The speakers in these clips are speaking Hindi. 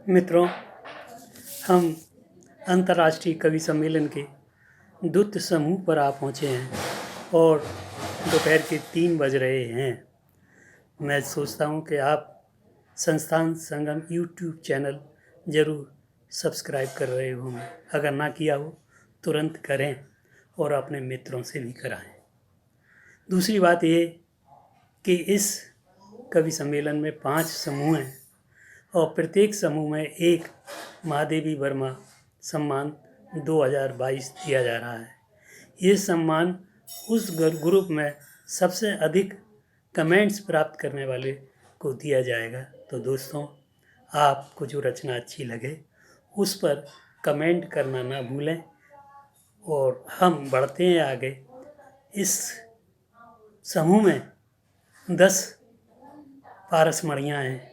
मित्रों, हम अंतर्राष्ट्रीय कवि सम्मेलन के द्वितीय समूह पर आ पहुँचे हैं और दोपहर के 3 बज रहे हैं। मैं सोचता हूँ कि आप संस्थान संगम यूट्यूब चैनल ज़रूर सब्सक्राइब कर रहे होंगे। अगर ना किया हो तुरंत करें और अपने मित्रों से भी कराएं। दूसरी बात ये कि इस कवि सम्मेलन में 5 समूह हैं और प्रत्येक समूह में एक महादेवी वर्मा सम्मान 2022 दिया जा रहा है। ये सम्मान उस ग्रुप में सबसे अधिक कमेंट्स प्राप्त करने वाले को दिया जाएगा। तो दोस्तों, आपको जो रचना अच्छी लगे उस पर कमेंट करना ना भूलें और हम बढ़ते हैं आगे। इस समूह में 10 पारसमणियाँ हैं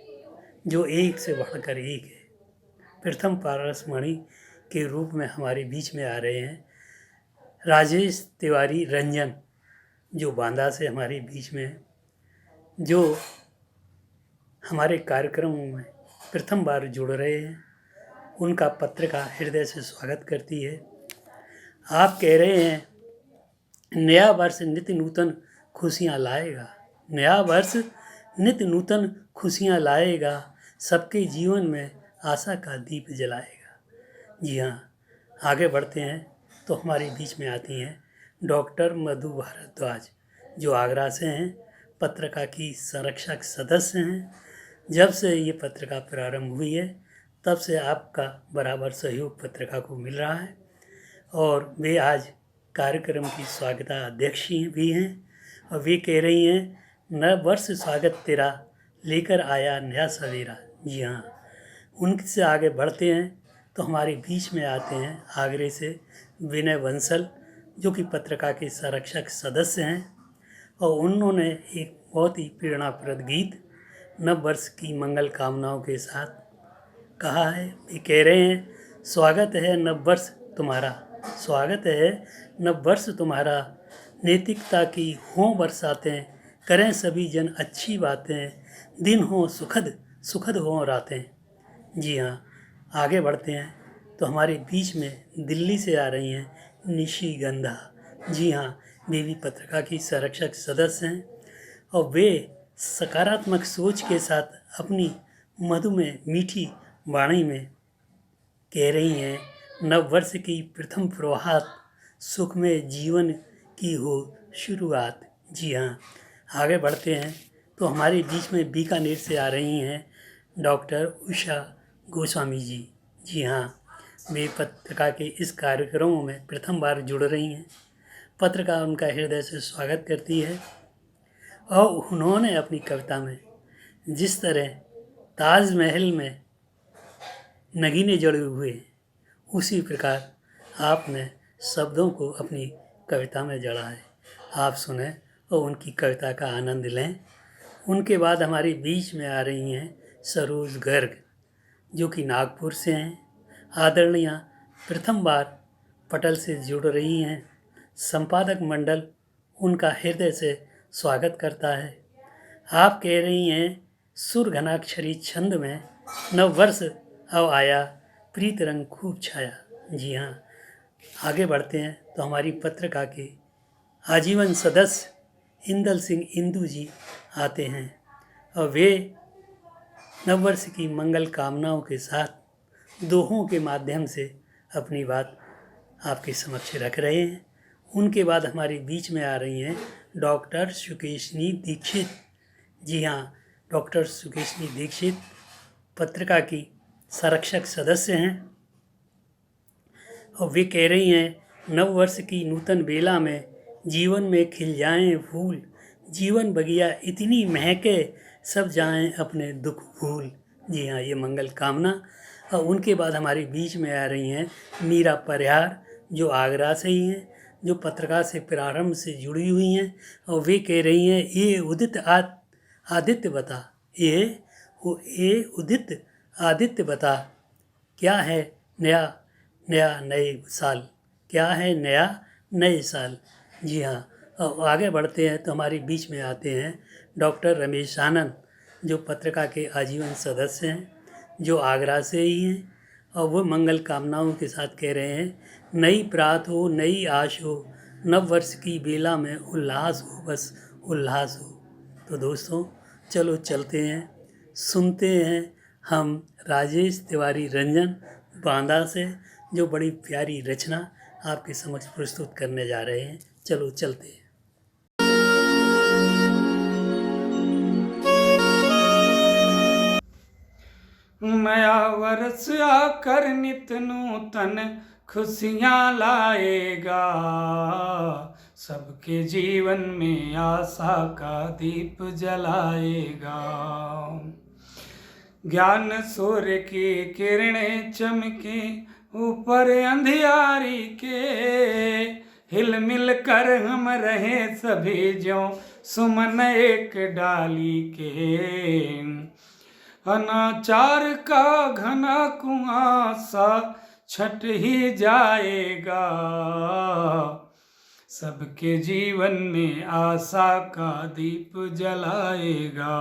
जो एक से बढ़कर एक है। प्रथम पारसमणि के रूप में हमारे बीच में आ रहे हैं राजेश तिवारी रंजन, जो बांदा से हमारे बीच में है, जो हमारे कार्यक्रमों में प्रथम बार जुड़ रहे हैं। उनका पत्रिका हृदय से स्वागत करती है। आप कह रहे हैं नया वर्ष नित्य नूतन खुशियाँ लाएगा, नया वर्ष नित्य नूतन खुशियाँ लाएगा, सबके जीवन में आशा का दीप जलाएगा। जी हाँ, आगे बढ़ते हैं तो हमारे बीच में आती हैं डॉक्टर मधु भारद्वाज, जो आगरा से हैं, पत्रिका की संरक्षक सदस्य हैं। जब से ये पत्रिका प्रारंभ हुई है तब से आपका बराबर सहयोग पत्रिका को मिल रहा है और वे आज कार्यक्रम की स्वागता अध्यक्ष भी हैं और वे कह रही हैं नव वर्ष स्वागत तेरा लेकर आया नया सवेरा। जी हाँ, उनसे आगे बढ़ते हैं तो हमारे बीच में आते हैं आगरे से विनय बंसल, जो कि पत्रिका के संरक्षक सदस्य हैं और उन्होंने एक बहुत ही प्रेरणाप्रद गीत नव वर्ष की मंगल कामनाओं के साथ कहा है। वे कह रहे हैं स्वागत है नव वर्ष तुम्हारा, स्वागत है नव वर्ष तुम्हारा, नैतिकता की हों बरसातें, करें सभी जन अच्छी बातें, दिन हो सुखद सुखद हों रातें। जी हाँ, आगे बढ़ते हैं तो हमारे बीच में दिल्ली से आ रही हैं निशी गंधा। जी हाँ, वे भी पत्रिका की संरक्षक सदस्य हैं और वे सकारात्मक सोच के साथ अपनी मधुमेह मीठी वाणी में कह रही हैं नव वर्ष की प्रथम प्रभात, सुख में जीवन की हो शुरुआत। जी हाँ, आगे बढ़ते हैं तो हमारे बीच में बीकानेर से आ रही हैं डॉक्टर उषा गोस्वामी जी। जी हाँ, वे पत्रिका के इस कार्यक्रमों में प्रथम बार जुड़ रही हैं। पत्रिका उनका हृदय से स्वागत करती है और उन्होंने अपनी कविता में जिस तरह ताजमहल में नगीने जड़े हुए हैं, उसी प्रकार आपने शब्दों को अपनी कविता में जड़ा है। आप सुने और उनकी कविता का आनंद लें। उनके बाद हमारे बीच में आ रही हैं सरोज गर्ग, जो कि नागपुर से हैं। आदरणीय प्रथम बार पटल से जुड़ रही हैं। संपादक मंडल उनका हृदय से स्वागत करता है। आप कह रही हैं सुर घनाक्षरी छंद में नव वर्ष अब आया, प्रीत रंग खूब छाया। जी हाँ, आगे बढ़ते हैं तो हमारी पत्रिका के आजीवन सदस्य इंदल सिंह इंदू जी आते हैं और वे नववर्ष की मंगल कामनाओं के साथ दोहों के माध्यम से अपनी बात आपके समक्ष रख रहे हैं। उनके बाद हमारे बीच में आ रही हैं डॉक्टर सुकेशनी दीक्षित। जी हाँ, डॉक्टर सुकेशनी दीक्षित पत्रिका की संरक्षक सदस्य हैं और वे कह रही हैं नव वर्ष की नूतन बेला में जीवन में खिल जाएं फूल, जीवन बगिया इतनी महके सब जाएं अपने दुख भूल। जी हाँ, ये मंगल कामना। और उनके बाद हमारे बीच में आ रही हैं मीरा परिहार, जो आगरा से ही हैं, जो पत्रिका से प्रारंभ से जुड़ी हुई हैं और वे कह रही हैं ये उदित आदित्य बता, ये उदित आदित्य बता, क्या है नया नया नए साल, क्या है नया नए साल। जी हाँ, और आगे बढ़ते हैं तो हमारे बीच में आते हैं डॉक्टर रमेश आनंद, जो पत्रिका के आजीवन सदस्य हैं। जो आगरा से ही हैं, और वो मंगल कामनाओं के साथ कह रहे हैं, नई प्रात हो नई आश हो, नव वर्ष की बेला में उल्लास हो, बस उल्लास हो। तो दोस्तों चलो चलते हैं, सुनते हैं हम राजेश तिवारी रंजन बांदा से जो बड़ी प्यारी रचना आपके समक्ष प्रस्तुत करने जा रहे हैं। चलो चलते हैं। नया वर्ष आकर नित नूतन खुशियाँ लाएगा, सबके जीवन में आशा का दीप जलाएगा। ज्ञान सूर्य की किरणें चमके ऊपर अंधियारी के, हिल मिल कर हम रहे सभी ज्यों सुमन एक डाली के। अनाचार का घना कुआसा छट ही जाएगा, सबके जीवन में आशा का दीप जलाएगा।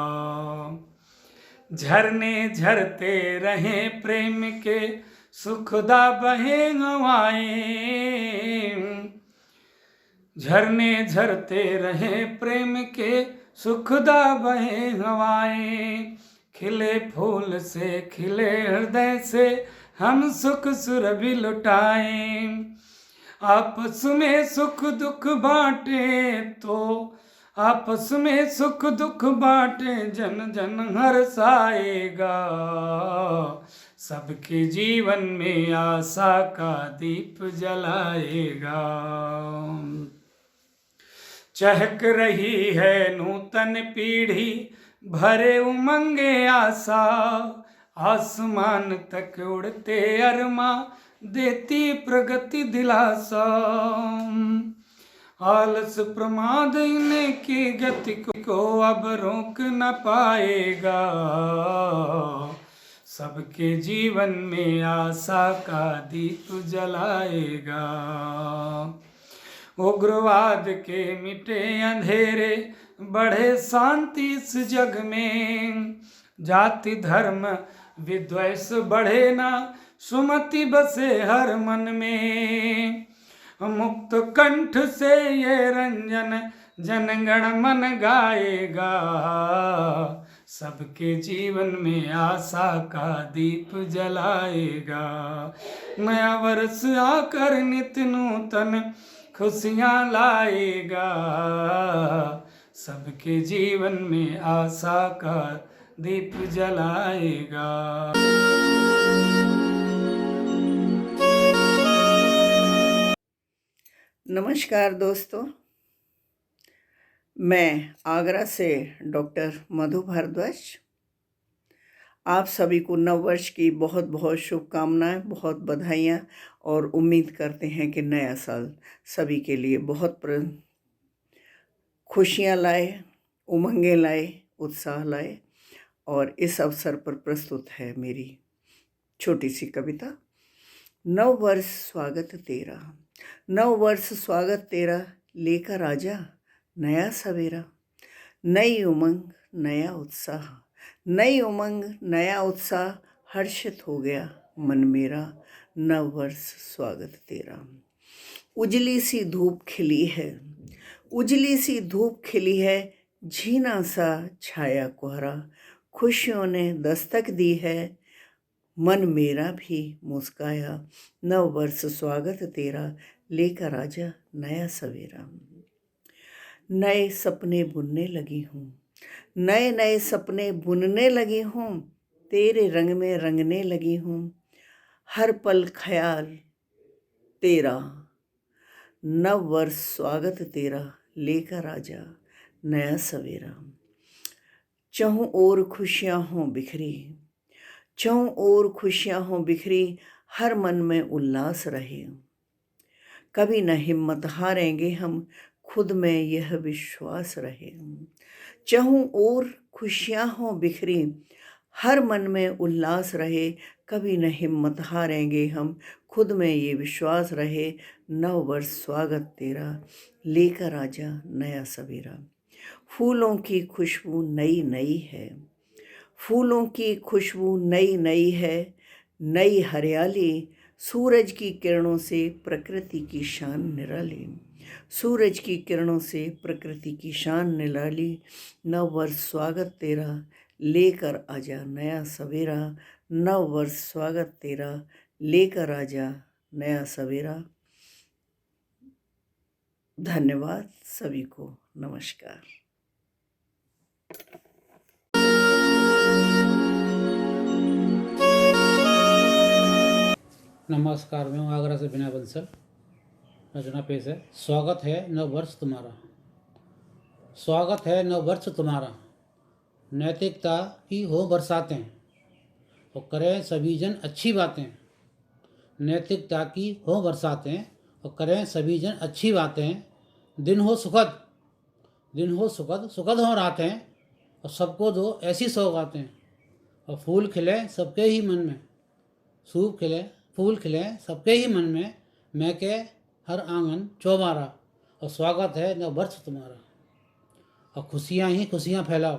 झरने झरते रहे प्रेम के सुखदा बहे हवाएं, झरने झरते रहे प्रेम के सुखदा बहे हवाएं। खिले फूल से खिले हृदय से हम सुख सुरभि लुटाएं, आपस में सुख दुख बांटे तो आपस में सुख दुख बांटे, जन जन हर्षाएगा, सबके जीवन में आशा का दीप जलाएगा। चहक रही है नूतन पीढ़ी भरे उमंगे आशा, आसमान तक उड़ते अरमा देती प्रगति दिलासा। आलस प्रमाद इनकी गति को अब रोक न पाएगा, सबके जीवन में आशा का दीप जलाएगा। उग्रवाद के मिटे अंधेरे बढ़े शांति इस जग में, जाति धर्म विद्वेष बढ़े ना सुमति बसे हर मन में। मुक्त कंठ से ये रंजन जनगण मन गाएगा, सबके जीवन में आशा का दीप जलाएगा। नया वर्ष आकर नित नूतन खुशियाँ लाएगा, सबके जीवन में आशा का दीप जलाएगा। नमस्कार दोस्तों, मैं आगरा से डॉक्टर मधु भारद्वाज आप सभी को नव वर्ष की बहुत बहुत शुभकामनाएं, बहुत बधाइयाँ, और उम्मीद करते हैं कि नया साल सभी के लिए बहुत खुशियाँ लाए, उमंगें लाए, उत्साह लाए। और इस अवसर पर प्रस्तुत है मेरी छोटी सी कविता। नव वर्ष स्वागत तेरा, नव वर्ष स्वागत तेरा, लेकर आजा नया सवेरा। नई उमंग नया उत्साह, नई उमंग नया उत्साह, हर्षित हो गया मन मेरा, नव वर्ष स्वागत तेरा। उजली सी धूप खिली है, उजली सी धूप खिली है, झीना सा छाया कोहरा, खुशियों ने दस्तक दी है, मन मेरा भी मुस्काया। नव वर्ष स्वागत तेरा, लेकर आजा नया सवेरा। नए सपने बुनने लगी हूँ, नए नए सपने बुनने लगी हूँ, तेरे रंग में रंगने लगी हूँ, हर पल ख्याल तेरा। नव वर्ष स्वागत तेरा, लेकर आजा नया सवेरा। चहुं ओर खुशियाँ हों बिखरी, चहुं ओर खुशियाँ हों बिखरी, हर मन में उल्लास रहे। कभी न हिम्मत हारेंगे हम, खुद में यह विश्वास रहे। चहुं ओर खुशियाँ हों बिखरी, हर मन में उल्लास रहे, कभी न हिम्मत हारेंगे हम, खुद में ये विश्वास रहे। नव वर्ष स्वागत तेरा, लेकर आजा नया सवेरा। फूलों की खुशबू नई नई है, फूलों की खुशबू नई नई है, नई हरियाली, सूरज की किरणों से प्रकृति की शान निराली। सूरज की किरणों से प्रकृति की शान निराली। नव वर्ष स्वागत तेरा, लेकर आजा नया सवेरा। नव वर्ष स्वागत तेरा, लेकर आजा नया सवेरा। धन्यवाद सभी को, नमस्कार। नमस्कार, मैं हूँ आगरा से बिना बंसल। रचना पेश है। स्वागत है नव वर्ष तुम्हारा, स्वागत है नव वर्ष तुम्हारा। नैतिकता की हो बरसातें और करें सभी जन अच्छी बातें। नैतिकता की हो बरसातें और करें सभी जन अच्छी बातें। दिन हो सुखद, दिन हो सुखद, सुखद हो रातें और सबको दो ऐसी सौगातें। और फूल खिले सबके ही मन में, सूप खिले फूल खिले सबके ही मन में। महके हर आंगन चौबारा और स्वागत है नव वर्ष तुम्हारा। और खुशियाँ ही खुशियाँ फैलाओ,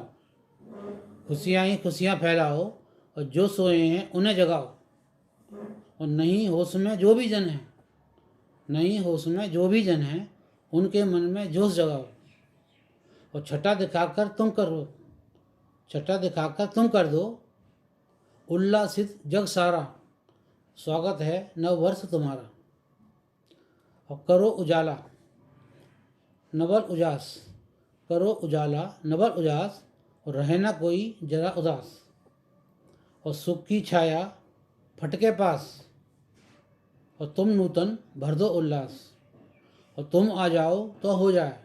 खुशियाँ ही खुशियाँ फैलाओ और जो सोए हैं उन्हें जगाओ। और नहीं होश में जो भी जन हैं, नहीं होश में जो भी जन हैं उनके मन में जोश जगाओ। और छटा दिखाकर तुम करो, छटा दिखाकर तुम कर दो उल्लासित जग सारा। स्वागत है नव वर्ष तुम्हारा। और करो उजाला नवल उजास, करो उजाला नवल उजास और रहे ना कोई जरा उदास। और सुख की छाया फटके पास और तुम नूतन भर दो उल्लास। और तुम आ जाओ तो हो जाए,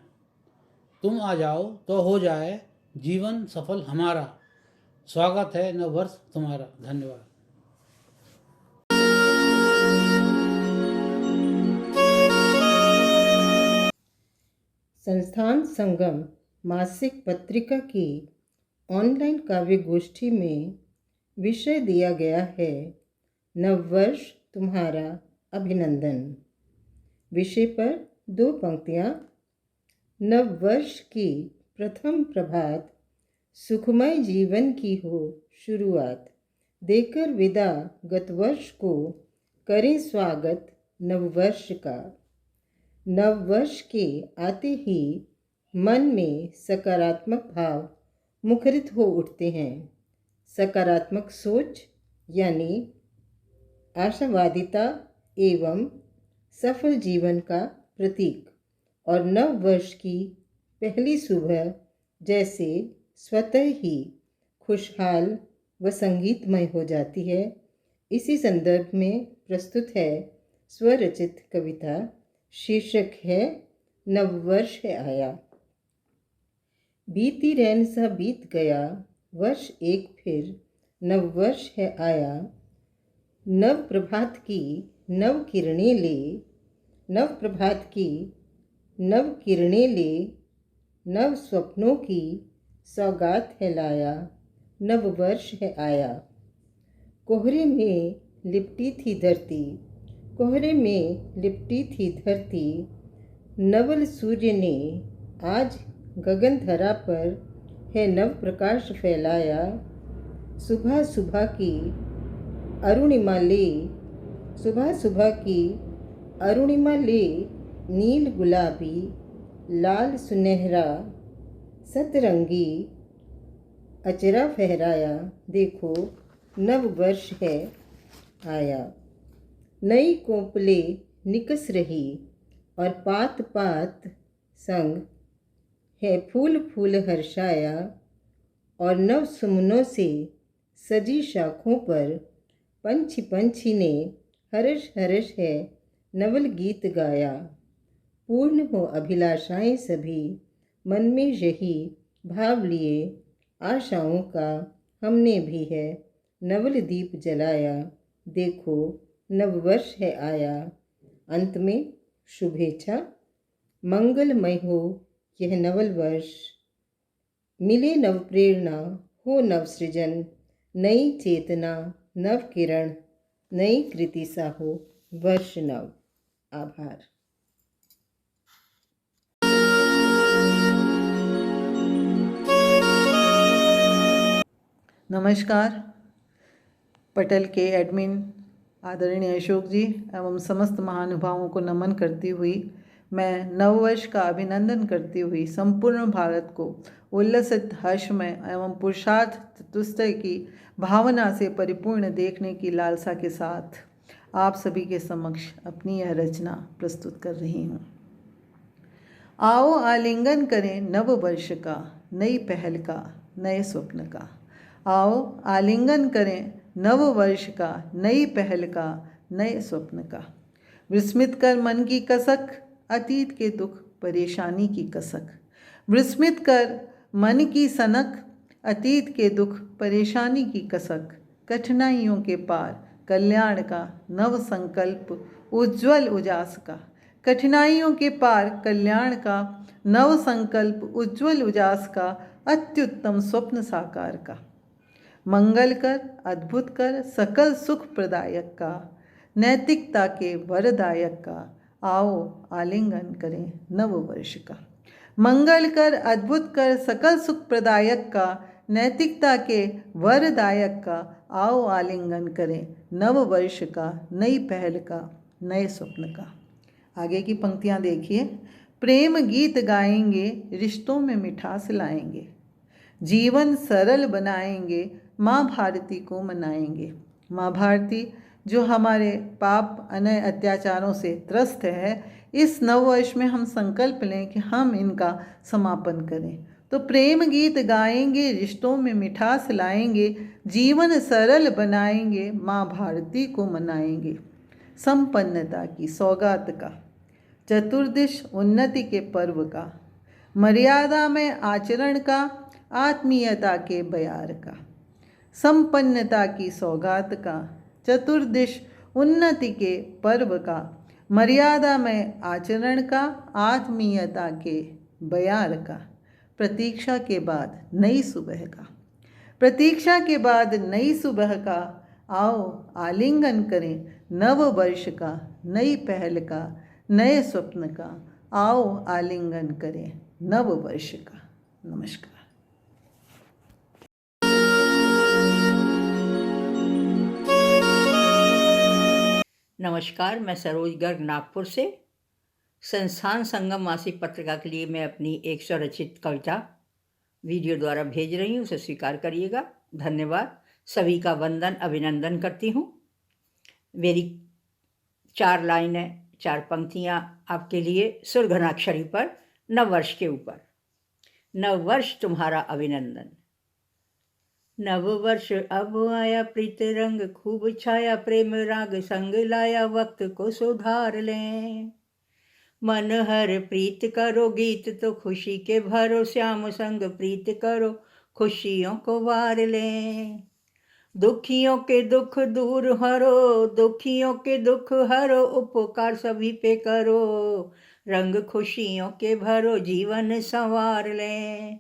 तुम आ जाओ तो हो जाए जीवन सफल हमारा। स्वागत है नव वर्ष तुम्हारा। धन्यवाद। संस्थान संगम मासिक पत्रिका की ऑनलाइन काव्य गोष्ठी में विषय दिया गया है नववर्ष तुम्हारा अभिनंदन। विषय पर 2 पंक्तियाँ। नववर्ष की प्रथम प्रभात, सुखमय जीवन की हो शुरुआत। देकर विदा गत वर्ष को, करें स्वागत नववर्ष का। नववर्ष के आते ही मन में सकारात्मक भाव मुखरित हो उठते हैं। सकारात्मक सोच यानी आशावादिता एवं सफल जीवन का प्रतीक। और नव वर्ष की पहली सुबह जैसे स्वतः ही खुशहाल व संगीतमय हो जाती है। इसी संदर्भ में प्रस्तुत है स्वरचित कविता। शीर्षक है नववर्ष है आया। बीती रैन सा बीत गया, वर्ष एक फिर नववर्ष है आया। नव प्रभात की नव किरणें ले, नव प्रभात की नव किरणें ले, नव स्वप्नों की सौगात है लाया। नव वर्ष है आया। कोहरे में लिपटी थी धरती, कोहरे में लिपटी थी धरती। नवल सूर्य ने आज गगन धरा पर है नव प्रकाश फैलाया। सुबह सुबह की अरुणिमा ले, सुबह सुबह की अरुणिमा ले, नील गुलाबी लाल सुनहरा सतरंगी अचरा फहराया। देखो नव वर्ष है आया। नई कोपले निकस रही और पात पात संग है फूल फूल हर्षाया। और नव सुमनों से सजी शाखों पर पंछी पंछी ने हर्ष हर्ष है नवल गीत गाया। पूर्ण हो अभिलाषाएं सभी, मन में यही भाव लिए। आशाओं का हमने भी है नवल दीप जलाया। देखो नववर्ष है आया। अंत में शुभेच्छा। मंगलमय हो यह नवल वर्ष, मिले नव प्रेरणा, हो नव सृजन, नई चेतना, नव किरण, नई कृति सा हो वर्ष नव। आभार। नमस्कार। पटल के एडमिन आदरणीय अशोक जी एवं समस्त महानुभावों को नमन करती हुई मैं नववर्ष का अभिनंदन करती हुई संपूर्ण भारत को उल्लसित हर्षमय एवं पुरुषार्थ चतुष्टय की भावना से परिपूर्ण देखने की लालसा के साथ आप सभी के समक्ष अपनी यह रचना प्रस्तुत कर रही हूँ। आओ आलिंगन करें नव वर्ष का, नई पहल का, नए स्वप्न का। आओ आलिंगन करें नव वर्ष का, नई पहल का, नए स्वप्न का। विस्मित कर मन की कसक, अतीत के दुख परेशानी की कसक। विस्मित कर मन की सनक, अतीत के दुख परेशानी की कसक। कठिनाइयों के पार कल्याण का नव संकल्प उज्ज्वल उजास का। कठिनाइयों के पार कल्याण का नव संकल्प उज्ज्वल उजास का, अत्युत्तम स्वप्न साकार का। मंगल कर अद्भुत कर सकल सुख प्रदायक का, नैतिकता के वरदायक का। आओ आलिंगन करें नव वर्ष का। मंगल कर अद्भुत कर सकल सुख प्रदायक का, नैतिकता के वरदायक का। आओ आलिंगन करें नव वर्ष का, नई पहल का, नए स्वप्न का। आगे की पंक्तियाँ देखिए। प्रेम गीत गाएंगे, रिश्तों में मिठास लाएंगे, जीवन सरल बनाएंगे, माँ भारती को मनाएंगे। माँ भारती जो हमारे पाप अन्याय अत्याचारों से त्रस्त है, इस नववर्ष में हम संकल्प लें कि हम इनका समापन करें। तो प्रेम गीत गाएंगे, रिश्तों में मिठास लाएंगे, जीवन सरल बनाएंगे, माँ भारती को मनाएंगे। संपन्नता की सौगात का, चतुर्दिश उन्नति के पर्व का, मर्यादा में आचरण का, आत्मीयता के बयार का। संपन्नता की सौगात का, चतुर्दिश उन्नति के पर्व का, मर्यादा में आचरण का, आत्मीयता के बयार का। प्रतीक्षा के बाद नई सुबह का, प्रतीक्षा के बाद नई सुबह का। आओ आलिंगन करें नव वर्ष का, नई पहल का, नए स्वप्न का। आओ आलिंगन करें नव वर्ष का। नमस्कार। नमस्कार, मैं सरोज गर्ग नागपुर से संस्थान संगम मासिक पत्रिका के लिए मैं अपनी एक स्वरचित कविता वीडियो द्वारा भेज रही हूँ, उसे स्वीकार करिएगा। धन्यवाद। सभी का वंदन अभिनंदन करती हूँ। मेरी 4 लाइनें 4 पंक्तियाँ आपके लिए सुरघनाक्षरी पर नववर्ष के ऊपर। नववर्ष तुम्हारा अभिनंदन। नववर्ष अब आया प्रीत रंग खूब छाया, प्रेम राग संग लाया, वक्त को सुधार लें। मन हर प्रीत करो गीत तो खुशी के भरो, श्याम संग प्रीत करो खुशियों को वार लें। दुखियों के दुख दूर हरो, दुखियों के दुख हरो, उपकार सभी पे करो, रंग खुशियों के भरो जीवन संवार लें।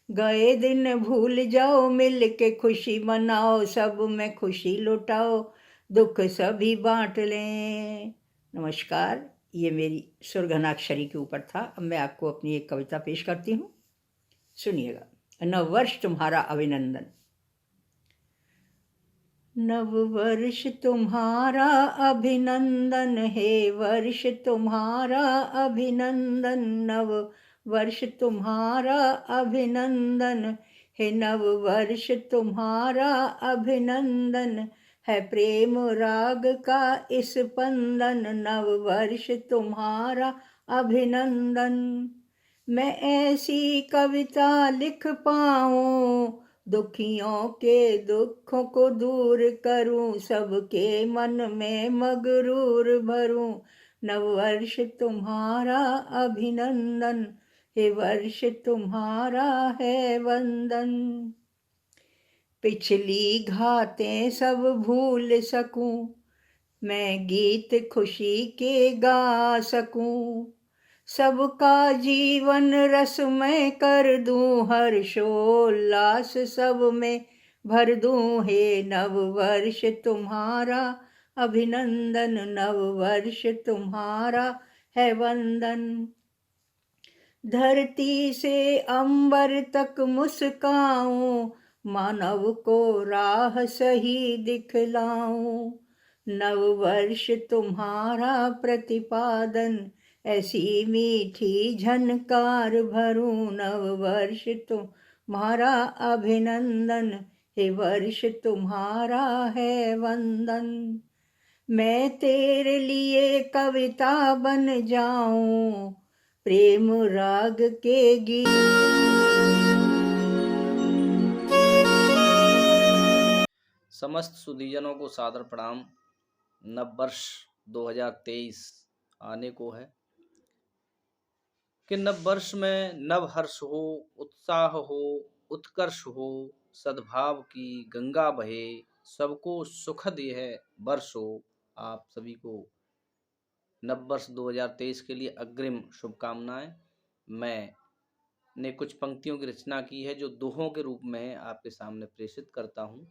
गए दिन भूल जाओ, मिल के खुशी मनाओ, सब में खुशी लुटाओ, दुख सभी बांट लें। नमस्कार, ये मेरी सुरघनाक्षरी के ऊपर था। अब मैं आपको अपनी एक कविता पेश करती हूँ, सुनिएगा। नववर्ष तुम्हारा अभिनंदन। नववर्ष तुम्हारा अभिनंदन, हे वर्ष तुम्हारा अभिनंदन। नव वर्ष तुम्हारा अभिनंदन, हे नव वर्ष तुम्हारा अभिनंदन। है प्रेम राग का इस स्पंदन, नव वर्ष तुम्हारा अभिनंदन। मैं ऐसी कविता लिख पाऊँ, दुखियों के दुखों को दूर करूं, सबके मन में मगरूर भरूं। नववर्ष तुम्हारा अभिनंदन, हे वर्ष तुम्हारा है वंदन। पिछली घातें सब भूल सकूं, मैं गीत खुशी के गा सकूं, सबका जीवन रसमय कर दूं, हर्षोल्लास सब में भर दूं। हे नववर्ष तुम्हारा अभिनंदन, नववर्ष तुम्हारा है वंदन। धरती से अंबर तक मुस्काऊं, मानव को राह सही दिखलाऊं। नव वर्ष तुम्हारा प्रतिपादन ऐसी मीठी झनकार भरूं। नव वर्ष तुम्हारा अभिनंदन, हे वर्ष तुम्हारा है वंदन। मैं तेरे लिए कविता बन जाऊं, प्रेम राग के गीत। समस्त सुधीजनों को सादर प्रणाम। नव वर्ष 2023 आने को है कि नव वर्ष में नव हर्ष हो, उत्साह हो, उत्कर्ष हो, सद्भाव की गंगा बहे, सबको सुखद यह वर्ष हो। आप सभी को नव वर्ष 2023 के लिए अग्रिम शुभकामनाएं। मैंने कुछ पंक्तियों की रचना की है जो दोहों के रूप में आपके सामने प्रेषित करता हूं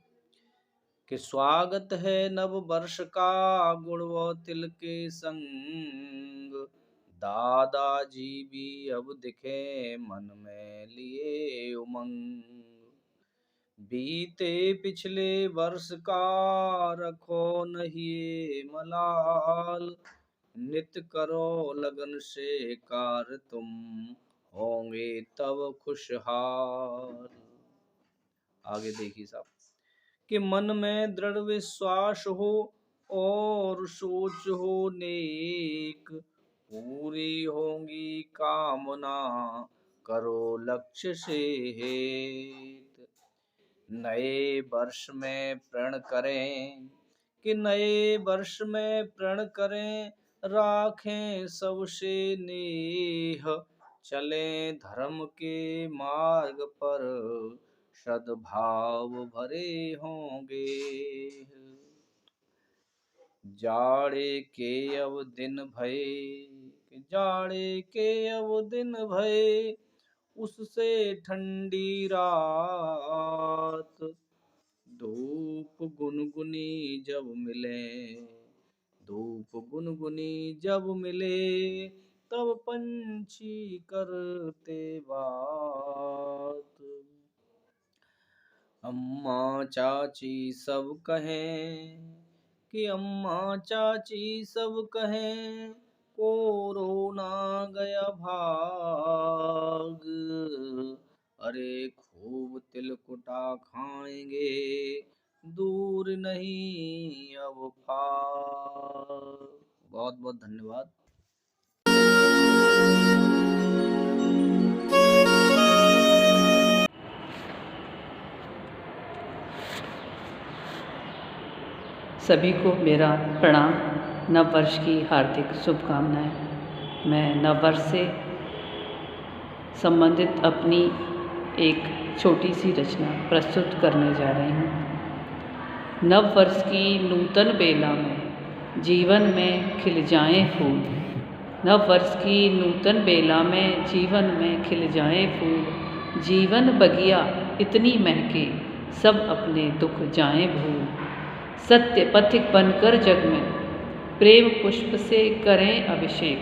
कि स्वागत है नव वर्ष का गुण व तिल के संग, दादाजी भी अब दिखे मन में लिए उमंग। बीते पिछले वर्ष का रखो नहीं मलाल, नित करो लगन से कार्य तुम होंगे तब खुशहाल। आगे देखिए साहब कि मन में दृढ़ विश्वास हो और सोच हो नेक, पूरी होंगी कामना करो लक्ष्य से हेत। नए वर्ष में प्रण करें कि नए वर्ष में प्रण करें, राखें सबसे नेह, चलें धर्म के मार्ग पर सद्भाव भरे होंगे। जाड़े के अब दिन भये, जाड़े के अब दिन भये, उससे ठंडी रात, धूप गुनगुनी जब मिले, धूप गुनगुनी जब मिले, तब पंछी करते बात। अम्मा चाची सब कहें कि अम्मा चाची सब कहें, कोरोना गया भाग, अरे खूब तिलकुटा खाएंगे, दूर नहीं अब फाग। बहुत बहुत धन्यवाद। सभी को मेरा प्रणाम, नव वर्ष की हार्दिक शुभकामनाएं। मैं नव वर्ष से संबंधित अपनी एक छोटी सी रचना प्रस्तुत करने जा रही हूँ। नव वर्ष की नूतन बेला में जीवन में खिल जाएं फूल, नव वर्ष की नूतन बेला में जीवन में खिल जाएं फूल, जीवन बगिया इतनी महके सब अपने दुख जाएं भूल। सत्य पथिक बनकर जग में प्रेम पुष्प से करें अभिषेक,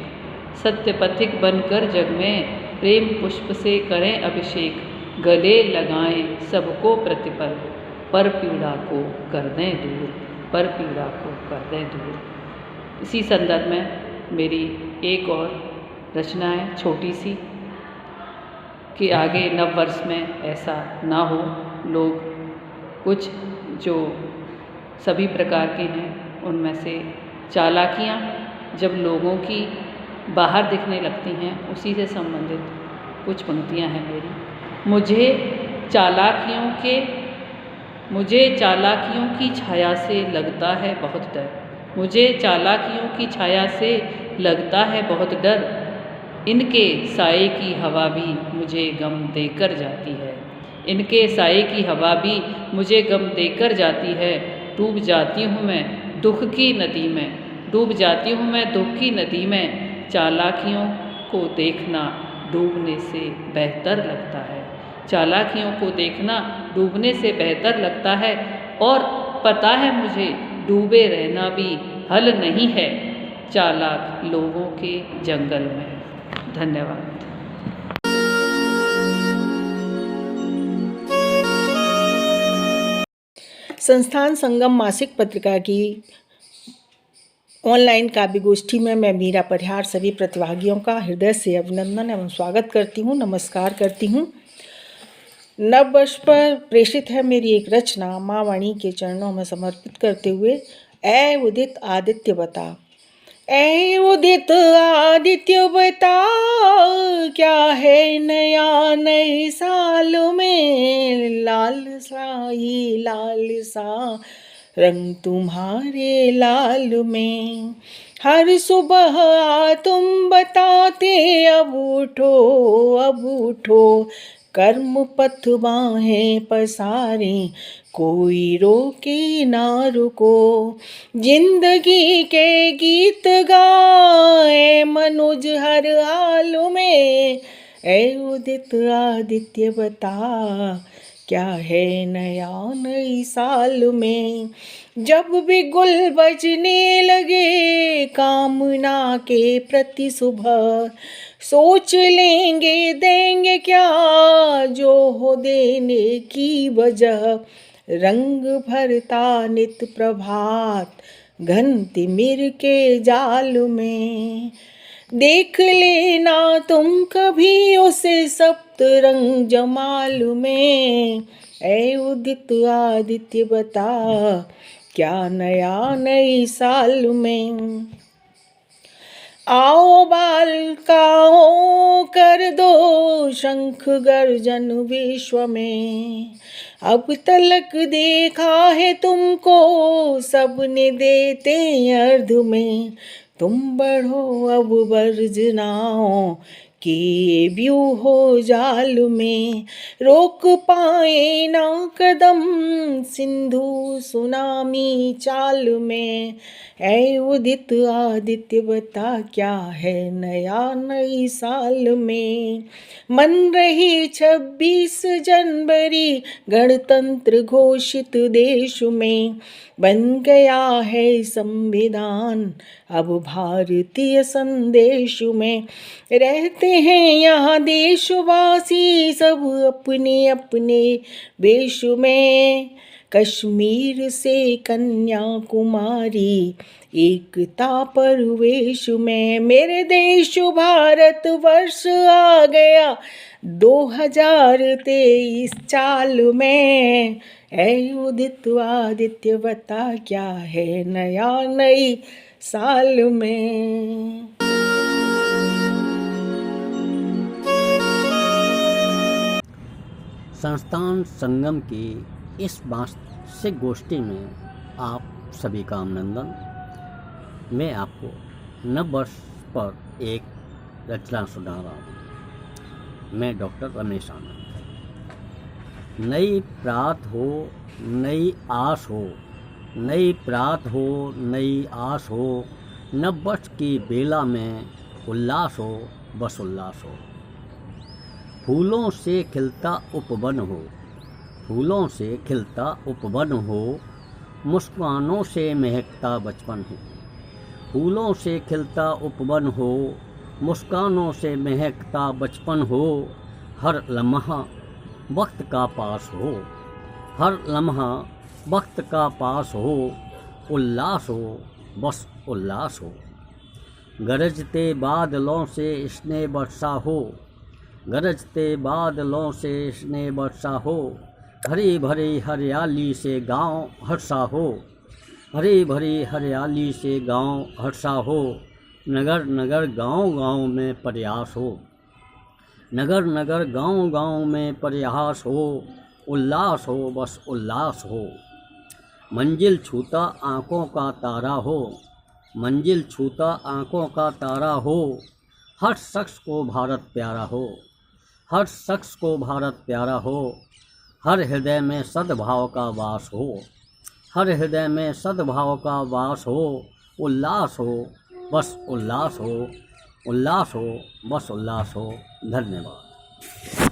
सत्य पथिक बनकर जग में प्रेम पुष्प से करें अभिषेक, गले लगाएं सबको प्रतिपल, पर पीड़ा को कर दें दूर, पर पीड़ा को कर दें दूर। इसी संदर्भ में मेरी एक और रचना है छोटी सी कि आगे नव वर्ष में ऐसा ना हो, लोग कुछ जो सभी प्रकार के हैं उनमें से चालाकियाँ जब लोगों की बाहर दिखने लगती हैं, उसी से संबंधित कुछ पंक्तियाँ हैं मेरी। मुझे चालाकियों की छाया से लगता है बहुत डर, मुझे चालाकियों की छाया से लगता है बहुत डर, इनके साए की हवा भी मुझे गम देकर जाती है, इनके साए की हवा भी मुझे गम देकर जाती है। डूब जाती हूँ मैं दुख की नदी में, डूब जाती हूँ मैं दुख की नदी में, चालाकियों को देखना डूबने से बेहतर लगता है, चालाकियों को देखना डूबने से बेहतर लगता है। और पता है मुझे डूबे रहना भी हल नहीं है, चालाक लोगों के जंगल में। धन्यवाद। संस्थान संगम मासिक पत्रिका की ऑनलाइन काव्य गोष्ठी में मैं मीरा परिहार सभी प्रतिभागियों का हृदय से अभिनंदन एवं स्वागत करती हूँ, नमस्कार करती हूँ। नव वर्ष पर प्रेषित है मेरी एक रचना, माँ वाणी के चरणों में समर्पित करते हुए। ऐ उदित आदित्य बता, ऐ उदित आदित्य बता, क्या है नया नए साल में, लाल सा ही लाल सा रंग तुम्हारे लाल में। हर सुबह तुम बताते अब उठो, कर्म पथ बाहें पसारें, कोई रोके ना रुको। जिंदगी के गीत गाए मनोज हर हाल में, ऐ उदित आदित्य बता, क्या है नया नई साल में। जब भी गुल बजने लगे कामना के प्रति सुबह, सोच लेंगे देंगे क्या जो हो देने की वजह। रंग भरता नित प्रभात घन तिमिर के जाल में, देख लेना तुम कभी उसे सप्तरंग जमाल में। ऐ उदित आदित्य बता, क्या नया नई साल में। आओ बालकाओं कर दो शंख गर्जन विश्व में, अब तलक देखा है तुमको सबने देते अर्ध में। तुम बढ़ो अब वर्जनाओं कि व्यूह हो जाल में, रोक पाए ना कदम सिंधु सुनामी चाल में। ऐ उदित आदित्य बता, क्या है नया नई साल में। मन रही 26 जनवरी गणतंत्र घोषित देश में, बन गया है संविधान अब भारतीय संदेश में। रहते हैं यहाँ देशवासी सब अपने अपने वेश में, कश्मीर से कन्याकुमारी एकता परवेश में। मेरे देश भारत वर्ष आ गया 2023 चाल में। ऐ उदित आदित्य बता, क्या है नया नई साल में। संस्थान संगम की इस मासिक गोष्ठी में आप सभी का अभिनंदन। मैं आपको नव वर्ष पर एक रचना सुना रहा हूँ। मैं डॉक्टर रमेश आनंद। नई प्रात हो नई आस हो, नई प्रात हो नई आस हो, नव वर्ष की बेला में उल्लास हो बस उल्लास हो। फूलों से खिलता उपवन हो, फूलों से खिलता उपवन हो, मुस्कानों से महकता बचपन हो। फूलों से खिलता उपवन हो, मुस्कानों से महकता बचपन हो। हर लम्हा वक्त का पास हो, हर लम्हा वक्त का पास हो, उल्लास हो बस उल्लास हो। गरजते बादलों से स्नेह वर्षा हो, गरजते बादलों से स्नेह वर्षा हो। हरी भरी हरियाली से गांव हर्षा हो, हरी भरी हरियाली से गांव हर्षा हो। नगर नगर गांव गांव में प्रयास हो, नगर नगर गांव गांव में प्रयास हो। उल्लास हो बस उल्लास हो। मंजिल छूता आँखों का तारा हो, मंजिल छूता आँखों का तारा हो। हर शख्स को भारत प्यारा हो, हर शख्स को भारत प्यारा हो। हर हृदय में सद्भाव का वास हो, हर हृदय में सद्भाव का वास हो। उल्लास हो बस उल्लास हो, उल्लास हो बस उल्लास हो। धन्यवाद।